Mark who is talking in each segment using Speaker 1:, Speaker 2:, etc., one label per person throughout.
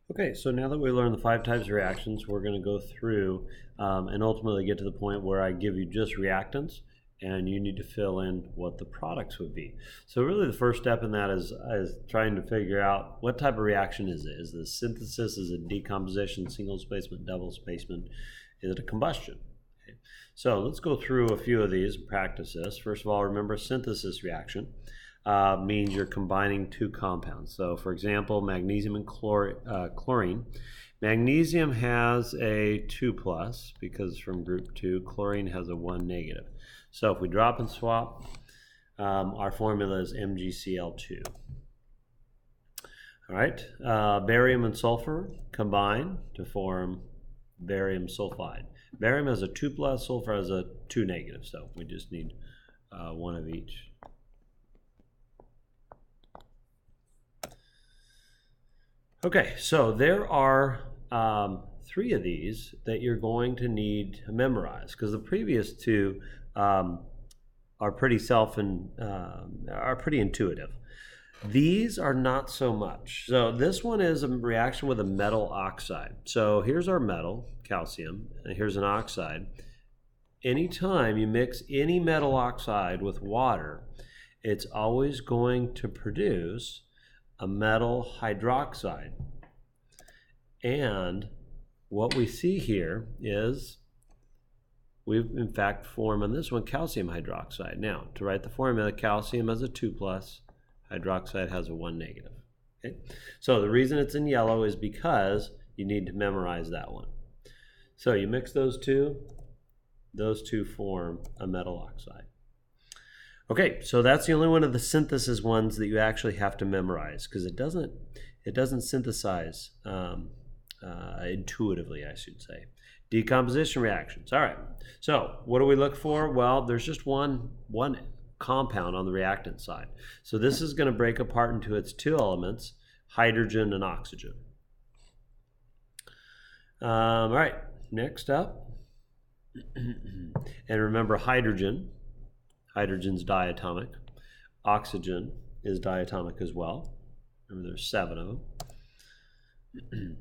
Speaker 1: Okay, so now that we learned the 5 types of reactions, we're going to go through and ultimately get to the point where I give you just reactants and you need to fill in what the products would be. So really the first step in that is trying to figure out what type of reaction is it. Is it a synthesis? Is it decomposition, single displacement, double displacement? Is it a combustion? Okay. So let's go through a few of these and practice this. First of all, remember a synthesis reaction. Means you're combining two compounds. So for example, magnesium and chlorine. Magnesium has a 2 plus because it's from group 2. Chlorine has a 1 negative. So if we drop and swap, our formula is MgCl2. All right, barium and sulfur combine to form barium sulfide. Barium has a 2 plus, sulfur has a 2 negative, so we just need one of each. Okay, so there are 3 of these that you're going to need to memorize because the previous 2 are pretty intuitive. These are not so much. So this one is a reaction with a metal oxide. So here's our metal, calcium, and here's an oxide. Anytime you mix any metal oxide with water, it's always going to produce a metal hydroxide. And what we see here is we've in fact formed on this one calcium hydroxide. Now, to write the formula, calcium has a 2 plus, hydroxide has a 1 negative. Okay? So the reason it's in yellow is because you need to memorize that one. So you mix those two form a metal oxide. Okay, so that's the only one of the synthesis ones that you actually have to memorize because it doesn't synthesize intuitively, I should say. Decomposition reactions. All right, so what do we look for? Well, there's just one compound on the reactant side. So this is going to break apart into its 2 elements, hydrogen and oxygen. All right, next up. And remember hydrogen's diatomic. Oxygen is diatomic as well. Remember there's 7 of them.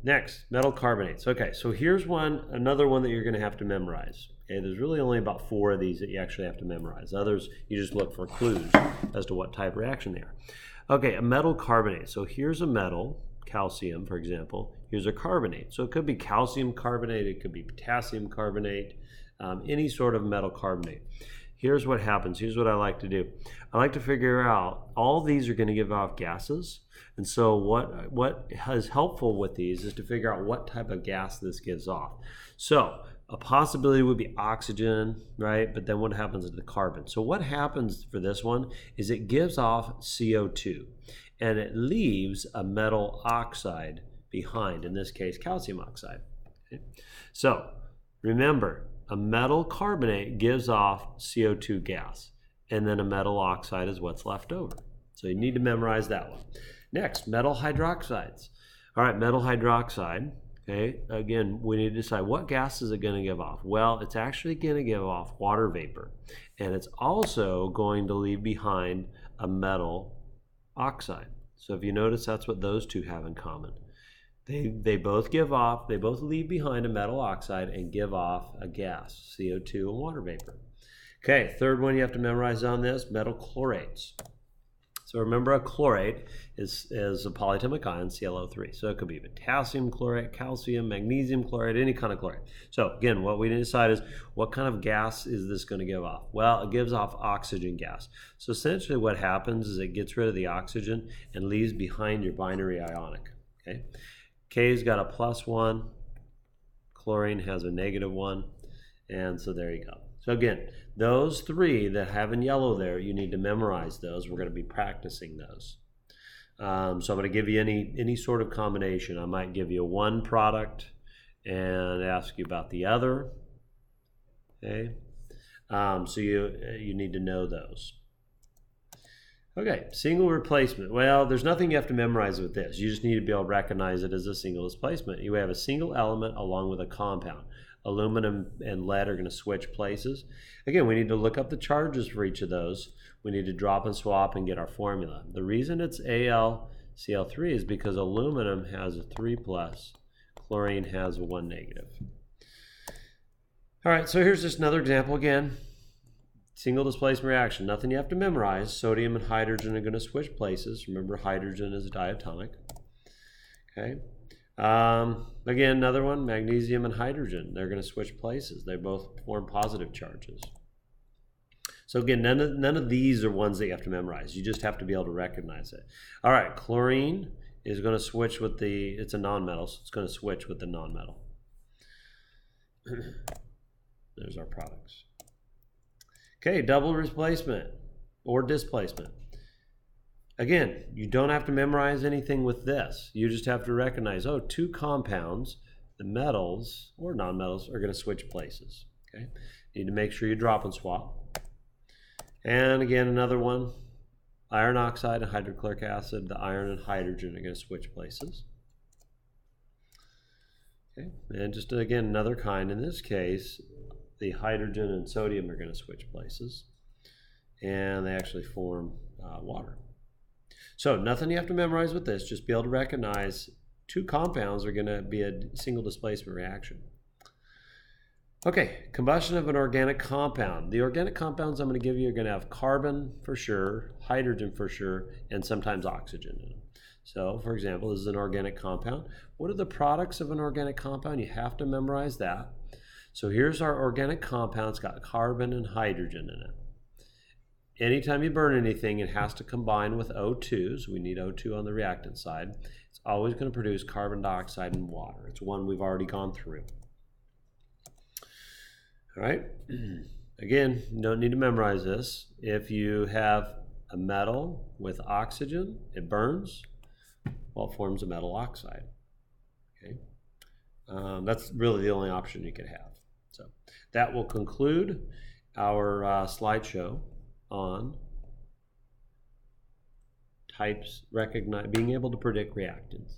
Speaker 1: Next, metal carbonates. Okay, so here's another one that you're going to have to memorize. Okay, there's really only about 4 of these that you actually have to memorize. Others, you just look for clues as to what type of reaction they are. Okay, a metal carbonate. So here's a metal, calcium, for example. Here's a carbonate. So it could be calcium carbonate, it could be potassium carbonate, any sort of metal carbonate. Here's what happens. Here's what I like to do. I like to figure out all these are going to give off gases. And so what is helpful with these is to figure out what type of gas this gives off. So a possibility would be oxygen, right? But then what happens to the carbon? So what happens for this one is it gives off CO2 and it leaves a metal oxide behind, in this case calcium oxide. Okay? So remember, a metal carbonate gives off CO2 gas, and then a metal oxide is what's left over. So you need to memorize that one. Next, metal hydroxides. All right, metal hydroxide. Okay, again, we need to decide what gas is it going to give off. Well, it's actually going to give off water vapor, and it's also going to leave behind a metal oxide. So if you notice, that's what those 2 have in common. They both leave behind a metal oxide and give off a gas, CO2 and water vapor. Okay, third one you have to memorize on this, metal chlorates. So remember a chlorate is a polyatomic ion, ClO3. So it could be potassium chlorate, calcium, magnesium chlorate, any kind of chlorate. So again, what we need to decide is what kind of gas is this going to give off? Well, it gives off oxygen gas. So essentially what happens is it gets rid of the oxygen and leaves behind your binary ionic. Okay. K's got a +1, chlorine has a -1, and so there you go. So again, those 3 that have in yellow there, you need to memorize those. We're going to be practicing those. So I'm going to give you any sort of combination. I might give you one product and ask you about the other. Okay, so you need to know those. Okay, single replacement. Well, there's nothing you have to memorize with this. You just need to be able to recognize it as a single displacement. You have a single element along with a compound. Aluminum and lead are going to switch places. Again, we need to look up the charges for each of those. We need to drop and swap and get our formula. The reason it's Al Cl3 is because aluminum has a 3 plus, chlorine has a 1 negative. All right, so here's just another example again. Single displacement reaction, nothing you have to memorize. Sodium and hydrogen are going to switch places. Remember, hydrogen is a diatomic. Okay. Again, another one, magnesium and hydrogen. They're going to switch places. They both form positive charges. So again, none of these are ones that you have to memorize. You just have to be able to recognize it. All right, chlorine is going to switch with it's a nonmetal, so it's going to switch with the nonmetal. There's our products. Okay, double replacement or displacement. Again, you don't have to memorize anything with this. You just have to recognize, oh, two compounds, the metals or nonmetals, are going to switch places. Okay, you need to make sure you drop and swap. And again, another one, iron oxide and hydrochloric acid, the iron and hydrogen are going to switch places. Okay, and just again, another kind. In this case, the hydrogen and sodium are going to switch places, and they actually form water. So nothing you have to memorize with this, just be able to recognize two compounds are going to be a single displacement reaction. Okay, combustion of an organic compound. The organic compounds I'm going to give you are going to have carbon for sure, hydrogen for sure, and sometimes oxygen in them. So, for example, this is an organic compound. What are the products of an organic compound? You have to memorize that. So here's our organic compound. It's got carbon and hydrogen in it. Anytime you burn anything, it has to combine with O2, so we need O2 on the reactant side. It's always going to produce carbon dioxide and water. It's one we've already gone through. All right, again, you don't need to memorize this. If you have a metal with oxygen, it burns, well, it forms a metal oxide. Okay, that's really the only option you could have. So that will conclude our slideshow on types, being able to predict reactants.